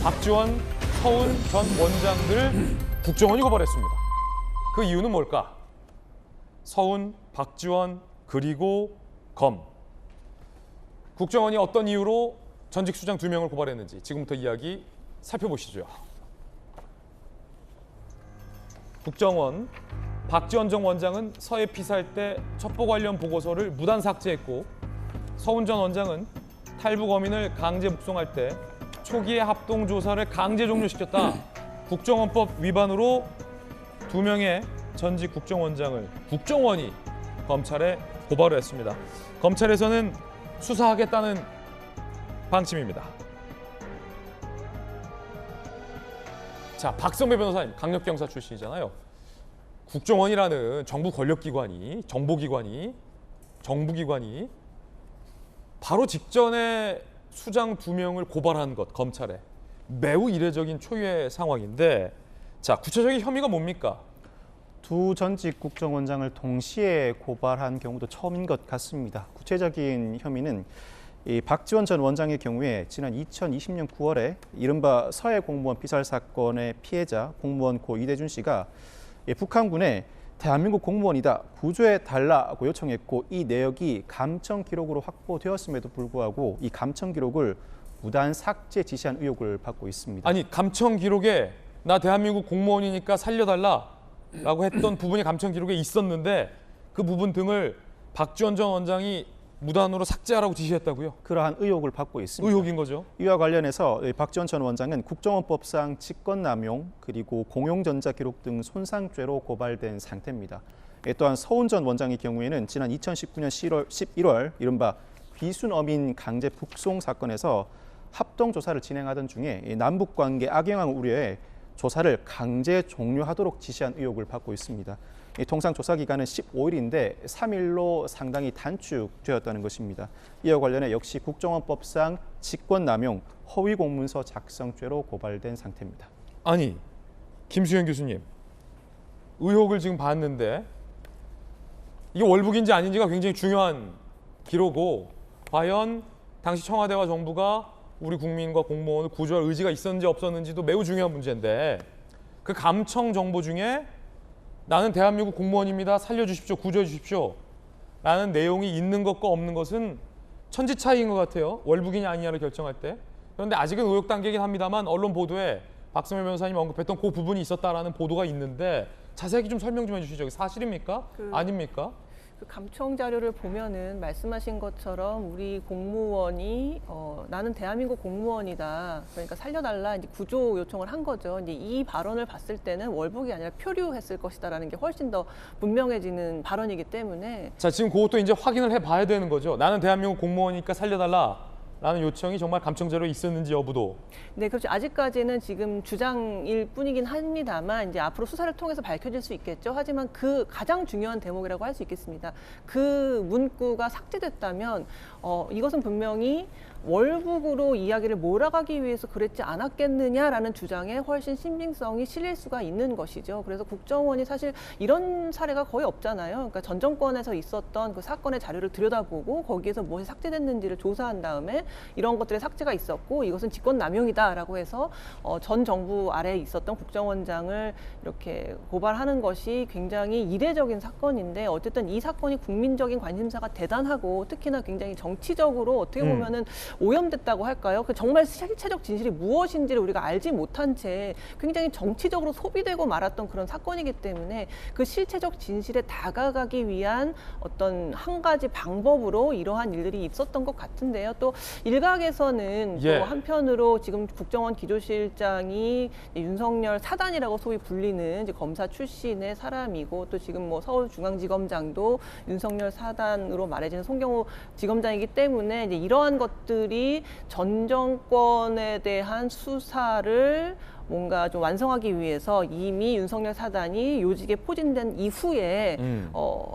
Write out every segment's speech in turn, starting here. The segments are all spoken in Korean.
박지원, 서훈 전 원장들을 국정원이 고발했습니다. 그 이유는 뭘까? 서훈, 박지원, 그리고 검. 국정원이 어떤 이유로 전직 수장 2명을 고발했는지 지금부터 이야기 살펴보시죠. 국정원 박지원 전 원장은 서해 피살 때 첩보 관련 보고서를 무단 삭제했고, 서훈 전 원장은 탈북 어민을 강제 북송할 때 초기에 합동 조사를 강제 종료시켰다. 국정원법 위반으로 2명의 전직 국정원장을 국정원이 검찰에 고발을 했습니다. 검찰에서는 수사하겠다는 방침입니다. 자, 박성배 변호사님, 강력경사 출신이잖아요. 국정원이라는 정부 권력기관이, 정보기관이, 정부기관이 바로 직전에 수장 2명을 고발한 것, 검찰에 매우 이례적인 초유의 상황인데, 자, 구체적인 혐의가 뭡니까? 두 전직 국정원장을 동시에 고발한 경우도 처음인 것 같습니다. 구체적인 혐의는 이 박지원 전 원장의 경우에 지난 2020년 9월에 이른바 서해 공무원 피살 사건의 피해자 공무원 고 이대준 씨가 북한군에 대한민국 공무원이다, 구조해달라고 요청했고, 이 내역이 감청 기록으로 확보되었음에도 불구하고 이 감청 기록을 무단 삭제 지시한 의혹을 받고 있습니다. 아니, 감청 기록에 나 대한민국 공무원이니까 살려달라라고 했던 부분이 감청 기록에 있었는데 그 부분 등을 박지원 전 원장이 무단으로 삭제하라고 지시했다고요? 그러한 의혹을 받고 있습니다. 의혹인 거죠. 이와 관련해서 박지원 전 원장은 국정원법상 직권남용 그리고 공용전자 기록 등 손상죄로 고발된 상태입니다. 또한 서훈 전 원장의 경우에는 지난 2019년 11월 이른바 귀순어민 강제 북송 사건에서 합동 조사를 진행하던 중에 남북관계 악영향 우려에 조사를 강제 종료하도록 지시한 의혹을 받고 있습니다. 통상 조사 기간은 15일인데 3일로 상당히 단축되었다는 것입니다. 이와 관련해 역시 국정원법상 직권남용, 허위공문서 작성죄로 고발된 상태입니다. 아니, 김수현 교수님, 의혹을 지금 봤는데 이게 월북인지 아닌지가 굉장히 중요한 기로고, 과연 당시 청와대와 정부가 우리 국민과 공무원을 구조할 의지가 있었는지 없었는지도 매우 중요한 문제인데, 그 감청 정보 중에 나는 대한민국 공무원입니다, 살려주십시오, 구조해 주십시오 라는 내용이 있는 것과 없는 것은 천지 차이인 것 같아요. 월북인이 아니냐를 결정할 때. 그런데 아직은 의혹 단계이긴 합니다만 언론 보도에 박성배 변호사님 언급했던 그 부분이 있었다라는 보도가 있는데, 자세하게 좀 설명 좀 해주시죠. 이게 사실입니까? 아닙니까? 그 감청 자료를 보면은 말씀하신 것처럼 우리 공무원이 나는 대한민국 공무원이다, 그러니까 살려달라, 이제 구조 요청을 한 거죠. 이제 이 발언을 봤을 때는 월북이 아니라 표류했을 것이다라는 게 훨씬 더 분명해지는 발언이기 때문에. 자, 지금 그것도 이제 확인을 해봐야 되는 거죠. 나는 대한민국 공무원이니까 살려달라 라는 요청이 정말 감청 자료에 있었는지 여부도. 네, 그렇죠. 아직까지는 지금 주장일 뿐이긴 합니다만 이제 앞으로 수사를 통해서 밝혀질 수 있겠죠. 하지만 그 가장 중요한 대목이라고 할 수 있겠습니다. 그 문구가 삭제됐다면 이것은 분명히 월북으로 이야기를 몰아가기 위해서 그랬지 않았겠느냐라는 주장에 훨씬 신빙성이 실릴 수가 있는 것이죠. 그래서 국정원이 사실 이런 사례가 거의 없잖아요. 그러니까 전 정권에서 있었던 그 사건의 자료를 들여다보고 거기에서 무엇이 삭제됐는지를 조사한 다음에 이런 것들의 삭제가 있었고 이것은 직권남용이다라고 해서 전 정부 아래에 있었던 국정원장을 이렇게 고발하는 것이 굉장히 이례적인 사건인데, 어쨌든 이 사건이 국민적인 관심사가 대단하고 특히나 굉장히 정치적으로 어떻게 보면은 오염됐다고 할까요? 그 정말 실체적 진실이 무엇인지를 우리가 알지 못한 채 굉장히 정치적으로 소비되고 말았던 그런 사건이기 때문에 그 실체적 진실에 다가가기 위한 어떤 한 가지 방법으로 이러한 일들이 있었던 것 같은데요. 또 일각에서는 또 한편으로 지금 국정원 기조실장이 윤석열 사단이라고 소위 불리는 이제 검사 출신의 사람이고, 또 지금 뭐 서울중앙지검장도 윤석열 사단으로 말해지는 송경호 지검장이기 때문에 이제 이러한 것들이 전 정권에 대한 수사를 뭔가 좀 완성하기 위해서 이미 윤석열 사단이 요직에 포진된 이후에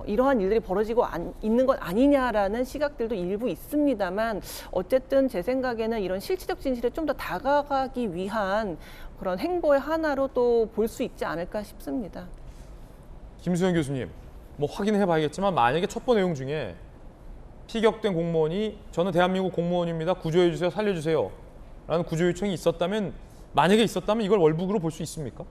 이러한 일들이 벌어지고 있는 것 아니냐라는 시각들도 일부 있습니다만, 어쨌든 제 생각에는 이런 실체적 진실에 좀 더 다가가기 위한 그런 행보의 하나로 또 볼 수 있지 않을까 싶습니다. 김수현 교수님, 뭐 확인해 봐야겠지만 만약에 첩보 내용 중에 피격된 공무원이 저는 대한민국 공무원입니다, 구조해 주세요, 살려주세요 라는 구조 요청이 있었다면 만약에 있었다면 이걸 월북으로 볼 수 있습니까?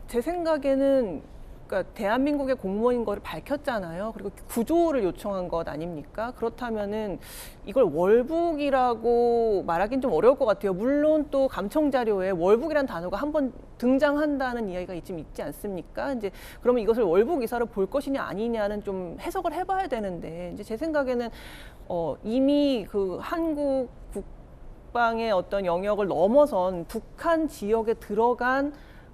제 생각에는 그러니까 대한민국의 공무원인 거를 밝혔잖아요. 그리고 구조를 요청한 것 아닙니까? 그렇다면은 이걸 월북이라고 말하기는 좀 어려울 것 같아요. 물론 또 감청 자료에 월북이라는 단어가 한번 등장한다는 이야기가 좀 있지 않습니까? 이제 그러면 이것을 월북 이사로 볼 것이냐 아니냐는 좀 해석을 해봐야 되는데 이제 제 생각에는 이미 그 한국 국방의 어떤 영역을 넘어선 북한 지역에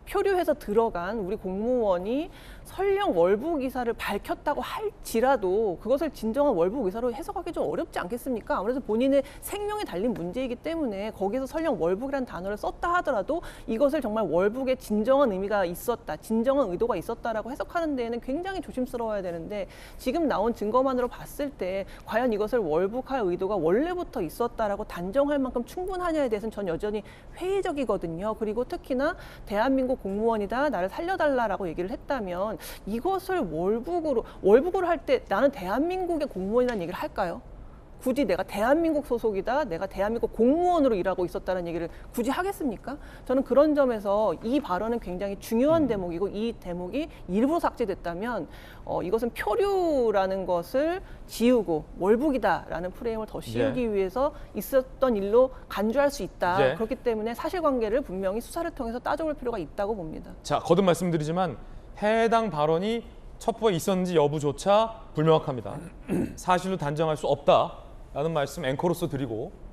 표류해서 들어간 우리 공무원이 설령 월북 의사를 밝혔다고 할지라도 그것을 진정한 월북 의사로 해석하기 좀 어렵지 않겠습니까? 아무래도 본인의 생명에 달린 문제이기 때문에 거기서 설령 월북이라는 단어를 썼다 하더라도 이것을 정말 월북의 진정한 의미가 있었다, 진정한 의도가 있었다라고 해석하는 데에는 굉장히 조심스러워야 되는데 지금 나온 증거만으로 봤을 때 과연 이것을 월북할 의도가 원래부터 있었다라고 단정할 만큼 충분하냐에 대해서는 전 여전히 회의적이거든요. 그리고 특히나 대한민국 공무원이다, 나를 살려달라라고 얘기를 했다면 이것을 월북으로 할 때 나는 대한민국의 공무원이라는 얘기를 할까요? 굳이 내가 대한민국 소속이다, 내가 대한민국 공무원으로 일하고 있었다는 얘기를 굳이 하겠습니까? 저는 그런 점에서 이 발언은 굉장히 중요한 대목이고 이 대목이 일부러 삭제됐다면 이것은 표류라는 것을 지우고 월북이다라는 프레임을 더 씌우기 위해서 있었던 일로 간주할 수 있다. 그렇기 때문에 사실관계를 분명히 수사를 통해서 따져볼 필요가 있다고 봅니다. 자, 거듭 말씀드리지만 해당 발언이 첩보에 있었는지 여부조차 불명확합니다. 사실로 단정할 수 없다라는 말씀 앵커로서 드리고